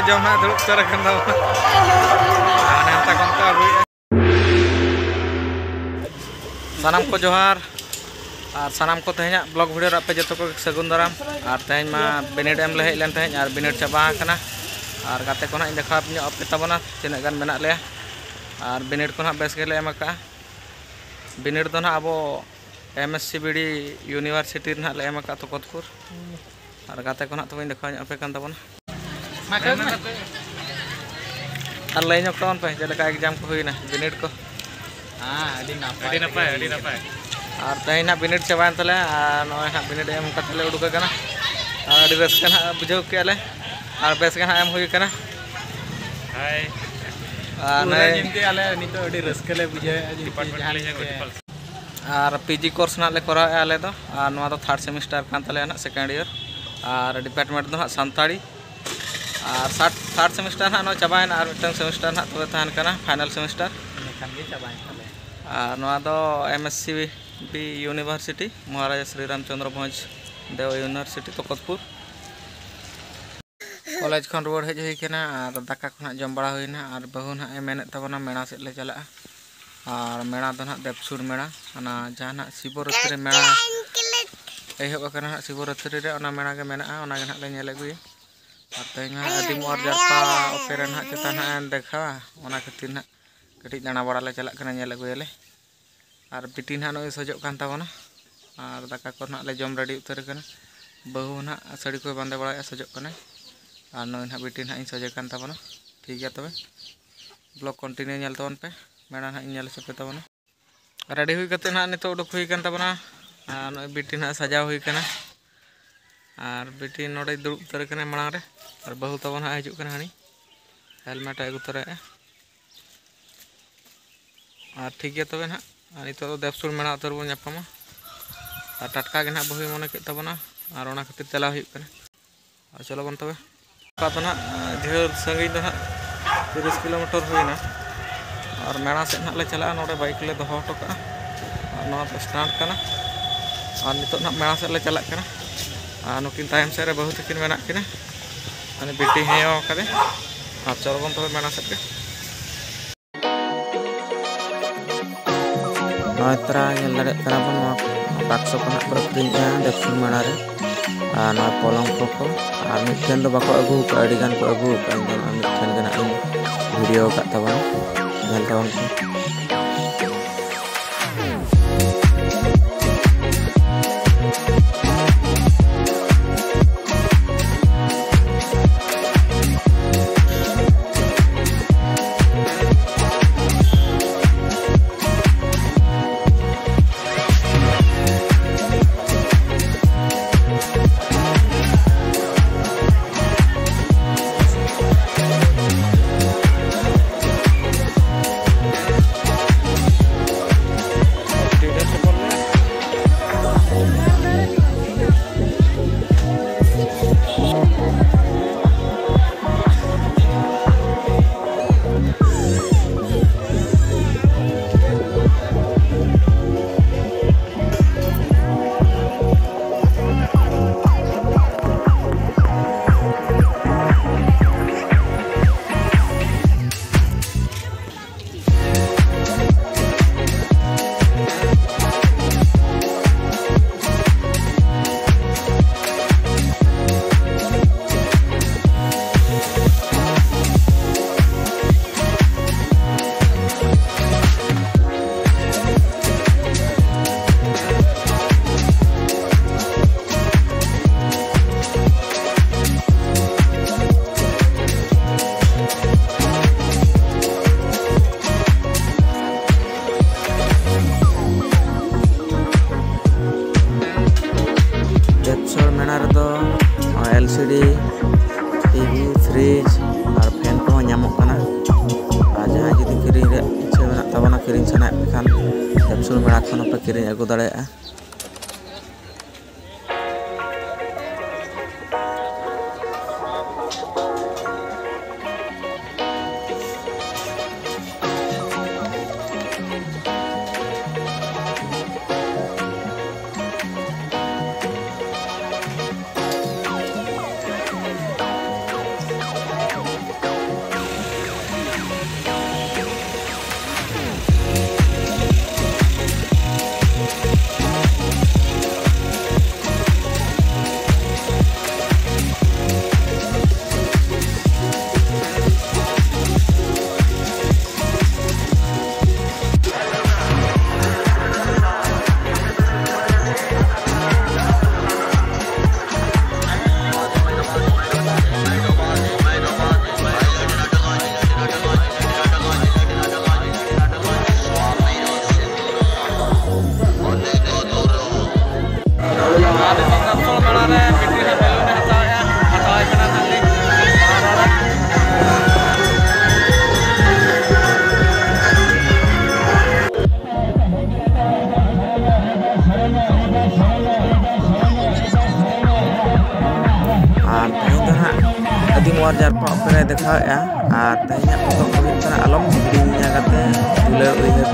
jom nak duduk cara kenal. Nanti kontak gue. Sanam ko johar. Sanam ko tehnya blog video rape joto ko sagun daram. Tehnya ma binid em lehek len tehnya binid chaba kana. Kate ko na indekha punya op kita bona tinak gan menak le. Binid ko na bes gele em ka. Binid do na abo MSCBD University na le em ka to Kotpur. Kate ko na to indekha nya ape kan ta bona. Alay nyok tahun pe jadi kayak exam ko huina binid ko. Adi napai. Tehnya binid chaban tale noy ha binid em katale uduka kana. Adi bes kana bujau ke ale. Bes kana em hui kana. Hai. Nay jimte ale nito adi raskale bujau department PG course na le kora ale to noa to third semester kan tale na second year department do santari third semester na no chabain mitang semester na to tahan kana final semester kan ge chabain tale noa do MSCB University Maharaja Sri Ramchandra Bhoj Dev University to Kotpur college khon ruar hej hui kana daka khona jom bara huina bahu na menet tabona mena set le chala mena do na Depsur mena ana jana Siboratri mena ehok kana Siboratri re ona mena ge mena ona ge na le nyele gui tehnya adi muar jarpa operan ha cetan ha dekha ona khatir na katik dana bara le chala kana nyele gui le bitin ha noi sojok kan tabona daka ko na le jom ready utar kana bahu na sari ko bande bara sojok kana noi na bitin ha in sojok kan tabona ठीक है तबे blog continue nyal tabon pe mena na nyal sepe tabona ready hui kate na nito uduk hui kan tabona noi bitin ha sajaw hui kana bitin node duruk utar kana marang re bahu tabon ha hijuk kana hani helmet agu tare ठीक है तबे ना nito do Depsur mena utar bon nyapama tatka ge na bahu mone ke tabona ona khatir tela huyuk kana chalo bon तबे का तो ना ढेर संगी तो ना 30 किलोमीटर हुई ना मेणा से ना ले चला नोडे बाइक ले दोहो टोका स्टार्ट करना नितो ना मेणा से ले चला करना नुकिन टाइम से रे बहुत किन मेना किने बिटी हेयो कदे चलो बन तो मेणा से के नोत्रा लड़े करा बन बाक्सो को ना प्रक्रिया Depsur मेणा रे ना पोलंग को मिठन दो बाको अगू का अडिगान को अगू का मिठन गना वीडियो का तबन nyal tawon LCD TV fridge और फैन को nyamuk kana jahan judi kiring re ichha menak tabona kiring sana kan Depsur mena khon pe kiring agu dareya ᱡᱟᱨᱯᱟ ᱚᱯᱮᱨᱟᱭ ᱫᱮᱠᱷᱟᱣᱮᱜᱼᱟ ᱟᱨ ᱛᱮᱦᱮᱧᱟᱜ ᱯᱚᱛᱚᱵ ᱫᱚ ᱦᱩᱭᱩᱜ ᱠᱟᱱᱟ ᱟᱞᱚᱢ ᱦᱤᱲᱤᱧᱟ ᱠᱟᱛᱮ ᱫᱩᱞᱟᱹᱲ ᱩᱭᱦᱟᱹᱨ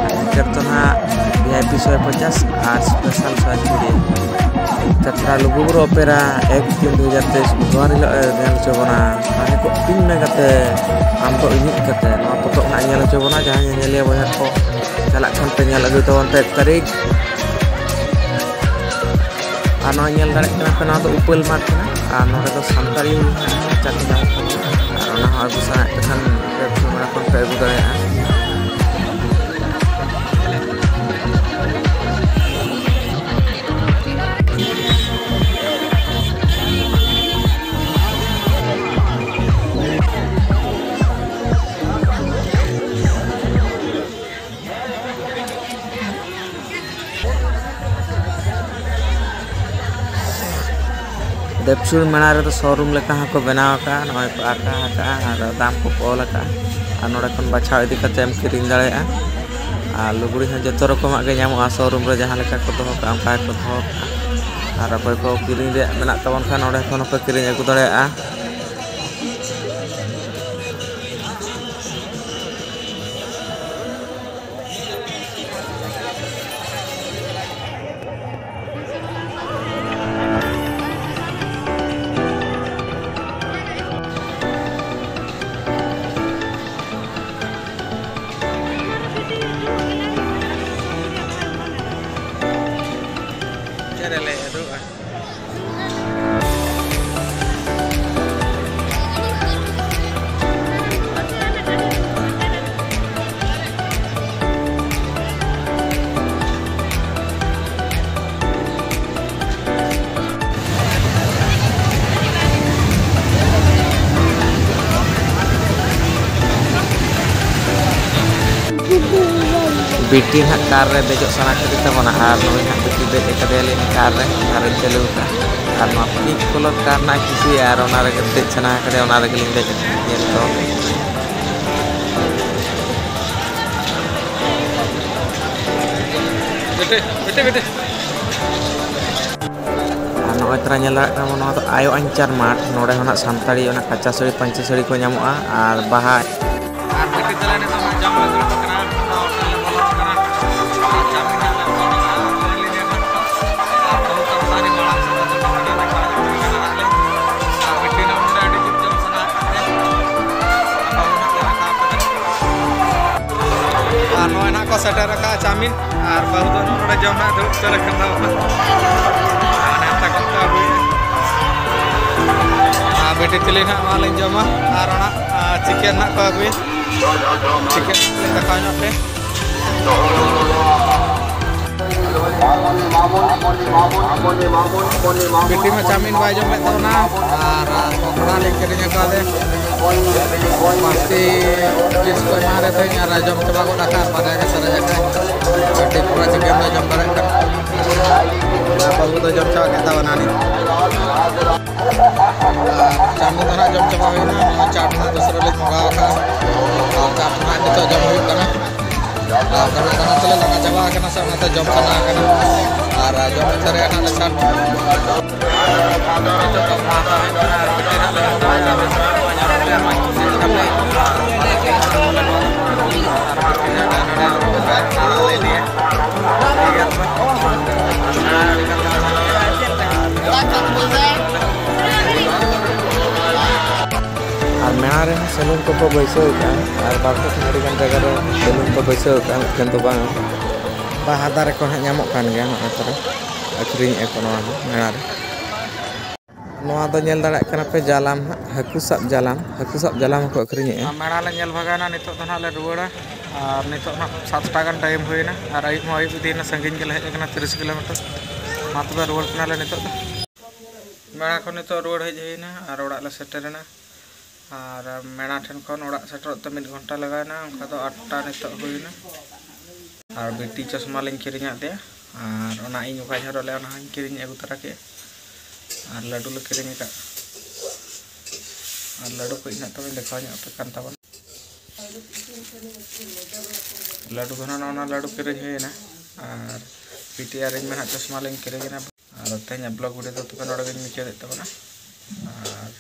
ᱴᱤᱠᱤᱴ ᱫᱚ ᱱᱟᱦᱟᱜ VIP 150 আর স্পেশাল 120 যাত্রা লুগুবুরু অপেরা 1/3/2023 বুধবার হিलोग ᱧᱮᱞ ᱦᱚᱪᱚ ᱵᱚᱱᱟ ᱛᱟᱦᱮᱸ ᱠᱚ ᱤᱧ ᱢᱮ ᱠᱟᱛᱮ ᱟᱢ ᱫᱚ ᱤᱧᱤᱡ ᱠᱟᱛᱮ ᱱᱚᱣᱟ ᱯᱚᱛᱚᱵ ᱱᱟᱜ ᱧᱮᱞ ᱦᱚᱪᱚ ᱵᱚᱱᱟ ᱡᱟᱦᱟᱸ ᱧᱮᱧᱮᱞᱤᱭᱟᱹ ᱵᱚᱭᱦᱟ ᱠᱚ ᱪᱟᱞᱟᱜ ᱠᱷᱟᱱ ᱯᱮ ᱧᱮᱞ ᱟᱹᱜᱩ ᱛᱟᱵᱚᱱ ᱯᱮ 1 ᱛᱟᱹᱨᱤᱠᱷ ᱟᱨ ᱱᱚᱣᱟ ᱧᱮᱞ ᱫᱟᱲᱮᱭᱟᱜ ᱠᱟᱱᱟ ᱯᱮ ᱱᱚᱣᱟ ᱫᱚ ᱩᱯᱟᱹᱞ ᱢᱟᱴ ᱠᱟᱱᱟ ᱟᱨ ᱱᱚᱰᱮ ᱫᱚ ᱥᱟᱱᱛᱟᱲᱤ ᱪᱟᱹᱠᱨᱤ ᱧᱟᱢᱚᱜ ᱠᱟᱱᱟ ᱟᱨ ᱚᱱᱟ ᱦᱚᱸ ᱟᱹᱜᱩ ᱥᱟᱱᱟᱭᱮᱫ ᱯᱮ ᱠᱷᱟᱱ ᱚᱱᱟ ᱠᱷᱚᱱ ᱯᱮ ᱟᱹᱜᱩ ᱫᱟᱲᱮᱭᱟᱜᱼᱟ देवसुर मेला रे तो शोरूम लेका को बनाव का नय को आका और दाम को ऑल का और नोडे खन बाछाव इदी कते एम किरिंग दाड़ेया और लुगड़ी हन जतो रकमाग गे ᱧᱟᱢᱚᱜᱼᱟ शोरूम रे जहां लेका को दोहो का अंका को दोहो और अकोय को किरिंग रे मेना तबन खान नोडे खन पे किरिंग अगु दाड़ेया बीटी हाँ कार रे देजो सना करी तबना और नोई हाँ बीटी देज कदेली कार रे कार चलू का और मा पिंक कलर कार ना किसी और ओना रे देज सना करे ओना रे गलिंग देज नेल तो बेटे नोई तरा नेल दाड़ा नोआ तो आयो अंचार माठ नोडे होना सानताड़ी ओना कच्चा साड़ी पंची साड़ी को ᱧᱟᱢᱚᱜᱼᱟ और बाहा और बेटी तले ने तो जामा दो कना सेटर का चामिन और बहु दोनों नोडे जमा दुड़ कर रखना नेता करता हुए बेटी तिली ना वाले जमा और चिकन ना को हुए चिकन दिखाना पे बेटी में चामिन बाय जम लेता ना और पकड़ा लेके रिंगे का दे pasti kis ko mare to nya ra jom coba ko dakar pada ke sara jaga beटी पूरा चिकन में जम करे कर बाबू तो जम चावा कहता बनानी चामू तो ना जम चावा हुई ना चाट ना दूसरा ले मंगावा का और चाट ना तो जम हुई करना karena tele langa jawa kana sama ta jom sana kana ara jom sare ana le san itu to mata kana betina le और मेला रे सैलून को बैसो और बाको खड़ी गन जगह रे सैलून को बैसो केन तो बांग बाहा दारे को ᱧᱟᱢᱚᱜ ᱠᱟᱱ ᱜᱮᱭᱟ ᱱᱚᱜᱼᱚᱭ ᱛᱚᱨᱟ ᱟᱹᱠᱷᱨᱤᱧ ᱮ ᱠᱚ ᱱᱚᱣᱟ मेला रे नोआ दो नेल दाड़ा कना पे जालाम हाकू साब जालाम को अखरिᱧ ए मेला ले नेल भगाना नितो तो ना ले रुवाड़ा और नितो ना 7 टा गन टाइम होइना और आई हो आई दिन संगिन के हेज कना 30 किलोमीटर मातबे रुवाड़ कना ले नितो मेला को नितो रुवाड़ हेज होइना और ओड़ा ले सेटरना और मेला ठन खन ओड़ा सेटर तो 1 घंटा लगाना उनका तो 8 टा नितो होइना और बेटी चश्मा ले किरिña दे और ओना इन उका झरो ले ओना किरिñ अगु तरा के और लाडू ले किरिङ का और लाडू को इना तो देखा ᱧᱚᱜ पे कान ताबन लाडू को ना लाडू किरिñ हेना और पीटीआर इन में चश्मा ले किरिñना और तेज ब्लॉग वीडियो तो नोडे मुचाद तबना और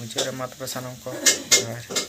मुझे मा तबे सानम को।